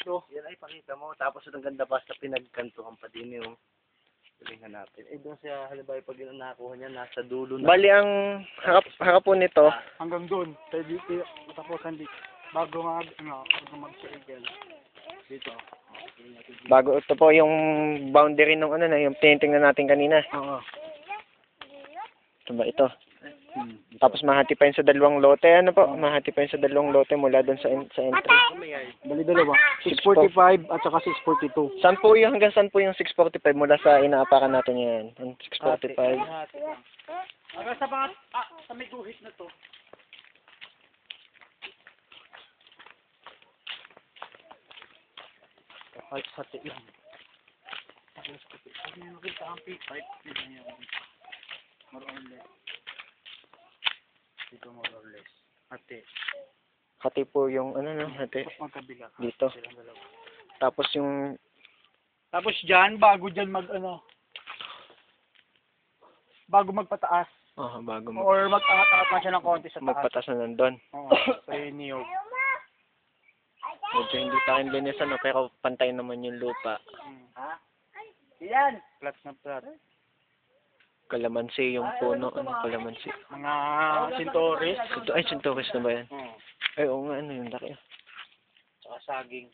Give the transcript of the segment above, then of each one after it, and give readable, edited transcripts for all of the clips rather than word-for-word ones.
So, yan ay pakita mo. Tapos ang ganda pa sa pinagkantuhan pa din yung galingan natin. Eh doon siya, halimbawa pag yun ang nakuha niya, nasa dulo na. Bali, ang harap po nito, hanggang doon. Sa dito, matapusan dito. Bago mag-circle. Dito. bago ito po yung boundary ng ano na, yung tinitingnan natin kanina. Oo. Ito ba ito? Tapos mahati pa yun sa dalawang lote. Ano po? Mahati pa yun sa dalawang lote mula doon sa entry. Bali dalawa. 645 at saka 642. Saan po yung, hanggang saan po yung 645 mula sa inaapakan natin yan? Yung 645. Hanggang sa mga, sa may guhit na to. Kahit hati lang. Pag may makita ang pipe, yun na yun. More or less. Dito more or less. Hati. Hati po yung ano no, hati. Tapos magkabila. Dito. Silang dalawa. Tapos yung Tapos dyan, bago dyan bago magpataas. bago Or mag-angat-angat na siya ng konti sa taas. magpatas na nandun. Oo, sa niyog. Medyo hindi pa rin linisan no, pero pantay naman yung lupa. Ha? Yan! Flat na flat. Kalamansi yung puno, ano kalamansi. Mga sintoris. Ito ay sintoris na ba yan? Oo. Ay oo nga, ano yung laki. Saka saging.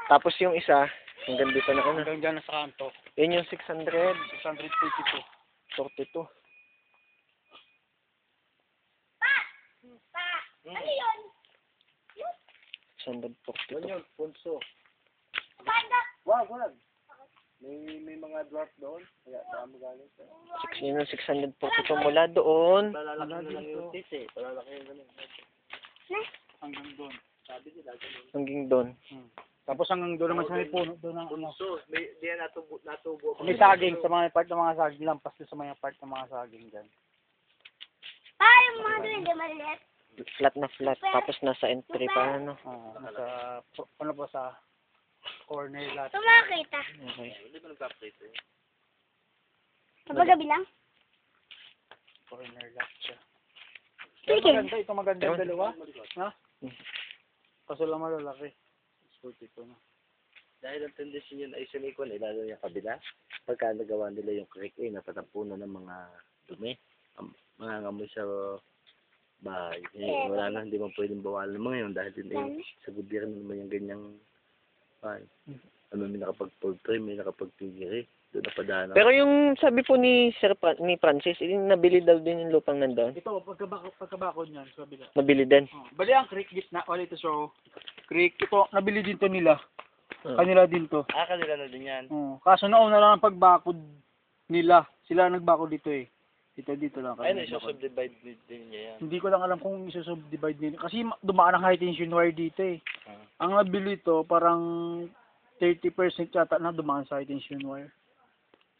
Tapos yung isa, hanggang dito na ano. Hanggang dyan na sa kanto. Yun yung 600. 642. 42. Ano yun? 642. Yun, punso. Banda. Wag. May mga dwarf doon. Kaya dami galing sa. Yun yung 642 mula doon. Palalaki na lang yung tis eh. Palalaki yung ganun. Hanggang doon. Sabi nila ganun. Hanggang doon. Tapos hanggang doon naman sa may puno. Doon ang Punso. May diyan natubo. May saging sa mga part ng mga saging. Lampas doon sa mga part ng mga saging dyan. Parang mga doon, hindi maliit. Flat na flat. Tapos nasa entry pa ano. Nasa, ano po sa corner lot. Tumakita. Okay. Hindi ba nagpa-plate eh? Kapag gabi lang? Corner lot siya. Sige. Ito maganda yung dalawa. Ha? Kaso lang malalaki. 42 na. Dahil ang tendency yun ay sumikon eh, lalo yung kabila. Pagka nagawa nila yung creek eh, natatampunan ng mga dumi. Mga ngamoy sa bahay. Eh, wala na, hindi mo pwedeng bawalan ng mga yun dahil din eh, sa gobyerno naman yung ganyang bahay. Ano, may nakapag-poultry, may nakapag-pigiri. Doon na padaanan. Pero yung sabi po ni ni Francis, nabili daw din yung lupang nandun. Ito, pagkabakod niyan, sa kabila. Nabili din. Bali ang creek gitna, wala ito so creek. Ito, nabili din to nila. Oh. Kanila din to. Kanila na din yan. Kaso nauna lang ang pagbakod nila. Sila nagbakod dito eh. Dito lang. Ayun, isusubdivide din niya yan. Hindi ko lang alam kung isusubdivide nila. Kasi dumaan ang high tension wire dito eh. Ang nabili to, parang 30% yata na dumaan sa high tension wire.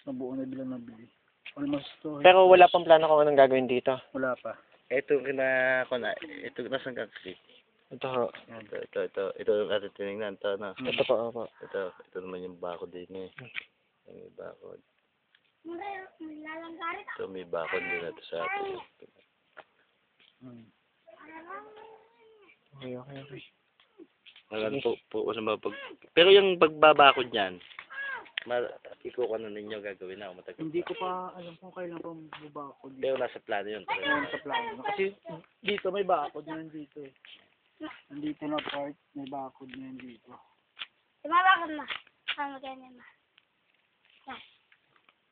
Sa buo na bilang nabili. Almost to. Pero wala pang plano kung anong gagawin dito. Wala pa. Ito nasan ka creek. Ito ho. Ito yung ating tinignan. Ito na. Ito po, opo. Ito naman yung bakod din eh. May bakod. Lalanggarit. Ito may bakod din ito sa atin. Okay. Pero yung pagbabakod niyan, ikaw ka na ninyo gagawin na matagal. Hindi ko pa alam kung kailan pa mabakod dito. Pero nasa plano yun. Sa plano. Kasi dito may bakod na dito eh. Nandito na part, may bakod na dito. Tumabakad ma. Ano ganyan ma?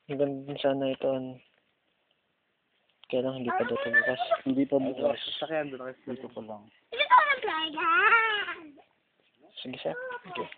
Hanggang din sana ito. Kaya lang hindi pa dito bukas. Hindi pa bukas. Sakyan doon kasi Dito pa lang. Ito ko ng playa. Sige sir. Okay.